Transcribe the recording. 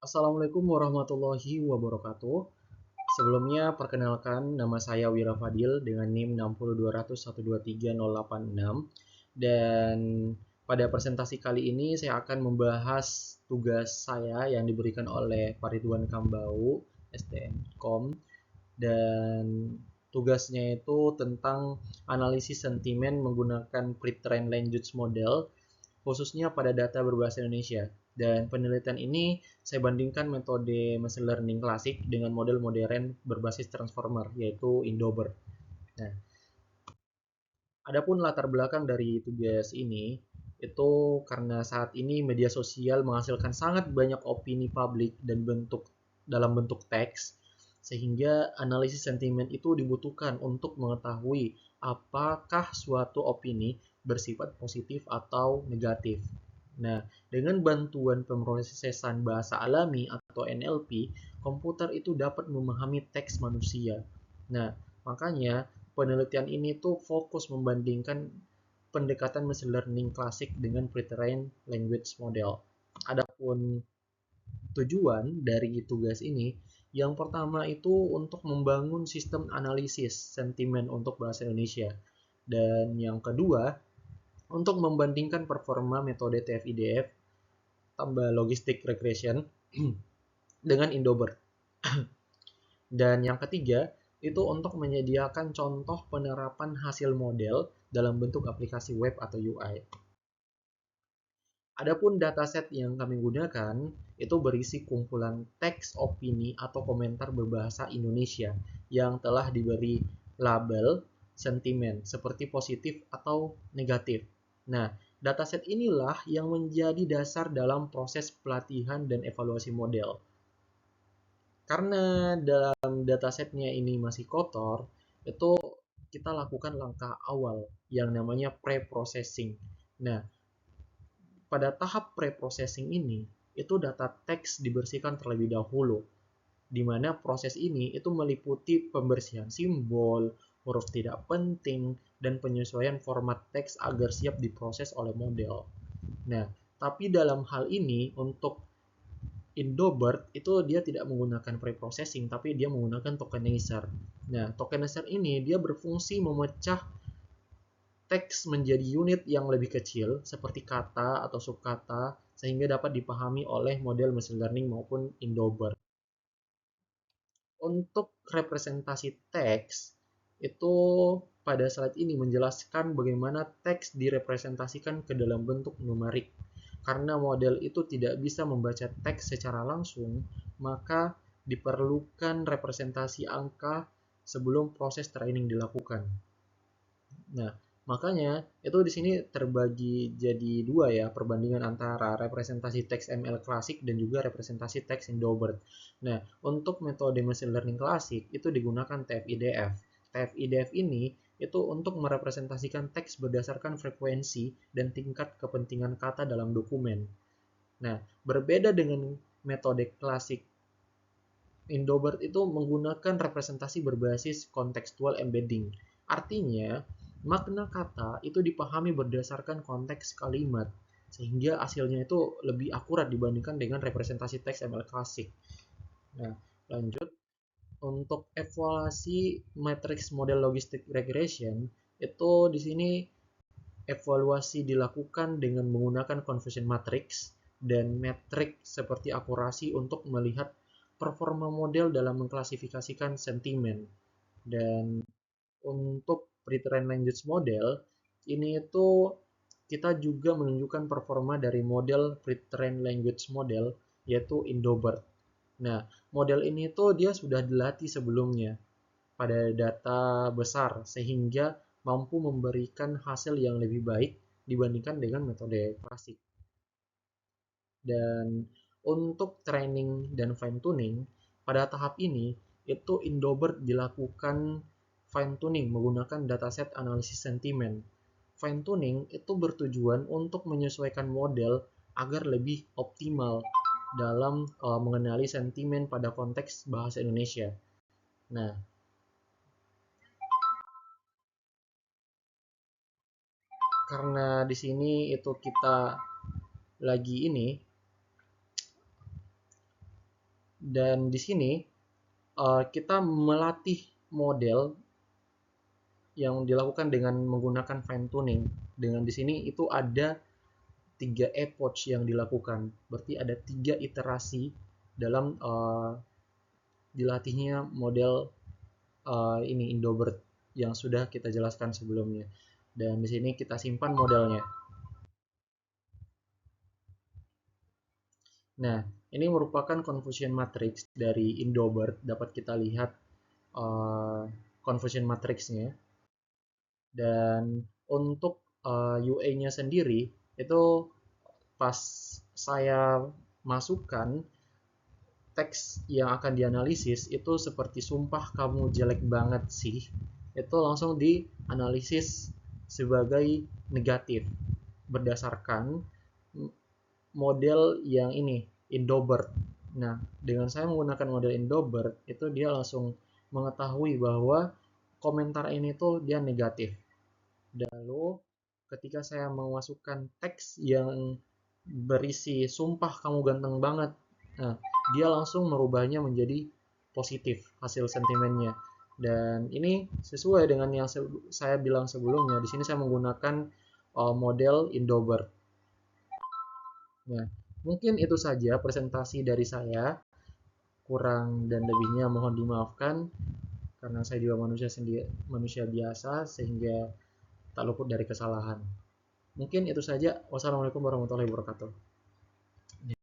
Assalamualaikum warahmatullahi wabarakatuh. Sebelumnya perkenalkan nama saya Wira Fadil dengan NIM 60200123086 dan pada presentasi kali ini saya akan membahas tugas saya yang diberikan oleh Pak Ridwan Kambau, STM.com, dan tugasnya itu tentang analisis sentimen menggunakan pre-trained language model khususnya pada data berbahasa Indonesia. Dan penelitian ini saya bandingkan metode machine learning klasik dengan model modern berbasis transformer, yaitu Indobert. Nah, adapun latar belakang dari tugas ini, itu karena saat ini media sosial menghasilkan sangat banyak opini publik dan dalam bentuk teks, sehingga analisis sentimen itu dibutuhkan untuk mengetahui apakah suatu opini bersifat positif atau negatif. Nah, dengan bantuan pemrosesan bahasa alami atau NLP, komputer itu dapat memahami teks manusia. Nah, makanya penelitian ini tuh fokus membandingkan pendekatan machine learning klasik dengan pre-trained language model. Adapun tujuan dari tugas ini, yang pertama itu untuk membangun sistem analisis sentimen untuk bahasa Indonesia. Dan yang kedua, untuk membandingkan performa metode TF-IDF tambah logistic regression dengan Indobert. Dan yang ketiga, itu untuk menyediakan contoh penerapan hasil model dalam bentuk aplikasi web atau UI. Adapun dataset yang kami gunakan itu berisi kumpulan teks opini atau komentar berbahasa Indonesia yang telah diberi label sentimen seperti positif atau negatif. Nah, dataset inilah yang menjadi dasar dalam proses pelatihan dan evaluasi model. Karena dalam datasetnya ini masih kotor, itu kita lakukan langkah awal yang namanya pre-processing. Nah, pada tahap pre-processing ini, itu data teks dibersihkan terlebih dahulu, di mana proses ini itu meliputi pembersihan simbol, huruf tidak penting, dan penyesuaian format teks agar siap diproses oleh model. Nah, tapi dalam hal ini untuk Indobert itu dia tidak menggunakan preprocessing, tapi dia menggunakan tokenizer. Nah, tokenizer ini dia berfungsi memecah teks menjadi unit yang lebih kecil seperti kata atau subkata sehingga dapat dipahami oleh model machine learning maupun Indobert. Untuk representasi teks itu pada slide ini menjelaskan bagaimana teks direpresentasikan ke dalam bentuk numerik. Karena model itu tidak bisa membaca teks secara langsung, maka diperlukan representasi angka sebelum proses training dilakukan. Nah, makanya itu di sini terbagi jadi dua ya, perbandingan antara representasi teks ML klasik dan juga representasi teks Indobert. Nah, untuk metode machine learning klasik itu digunakan TF-IDF. TF-IDF ini itu untuk merepresentasikan teks berdasarkan frekuensi dan tingkat kepentingan kata dalam dokumen. Nah, berbeda dengan metode klasik, Indobert itu menggunakan representasi berbasis contextual embedding. Artinya, makna kata itu dipahami berdasarkan konteks kalimat, sehingga hasilnya itu lebih akurat dibandingkan dengan representasi teks ML klasik. Nah, lanjut. Untuk evaluasi matrix model logistic regression, itu di sini evaluasi dilakukan dengan menggunakan confusion matrix dan metrik seperti akurasi untuk melihat performa model dalam mengklasifikasikan sentimen. Dan untuk pre-trained language model, ini itu kita juga menunjukkan performa dari model pre-trained language model yaitu Indobert. Nah, model ini tuh dia sudah dilatih sebelumnya pada data besar sehingga mampu memberikan hasil yang lebih baik dibandingkan dengan metode klasik. Dan untuk training dan fine tuning pada tahap ini itu Indobert dilakukan fine tuning menggunakan dataset analisis sentimen. Fine tuning itu bertujuan untuk menyesuaikan model agar lebih optimal dalam mengenali sentimen pada konteks bahasa Indonesia. Nah, karena di sini itu kita lagi ini Dan di sini kita melatih model yang dilakukan dengan menggunakan fine tuning. Dengan di sini itu ada 3 approach yang dilakukan. Berarti ada 3 iterasi dalam dilatihnya model ini Indobird yang sudah kita jelaskan sebelumnya. Dan di sini kita simpan modelnya. Nah, ini merupakan confusion matrix dari Indobird. Dapat kita lihat confusion matrixnya. Dan untuk UA-nya sendiri itu pas saya masukkan teks yang akan dianalisis itu seperti sumpah kamu jelek banget sih, itu langsung dianalisis sebagai negatif berdasarkan model yang ini Indobird. Nah, dengan saya menggunakan model Indobird itu dia langsung mengetahui bahwa komentar ini tuh dia negatif. Lalu ketika saya memasukkan teks yang berisi sumpah kamu ganteng banget, nah, dia langsung merubahnya menjadi positif hasil sentimennya. Dan ini sesuai dengan yang saya bilang sebelumnya. Di sini saya menggunakan model Indobird. Nah, mungkin itu saja presentasi dari saya. Kurang dan lebihnya mohon dimaafkan karena saya juga manusia biasa sehingga tak luput dari kesalahan. Mungkin itu saja. Wassalamualaikum warahmatullahi wabarakatuh.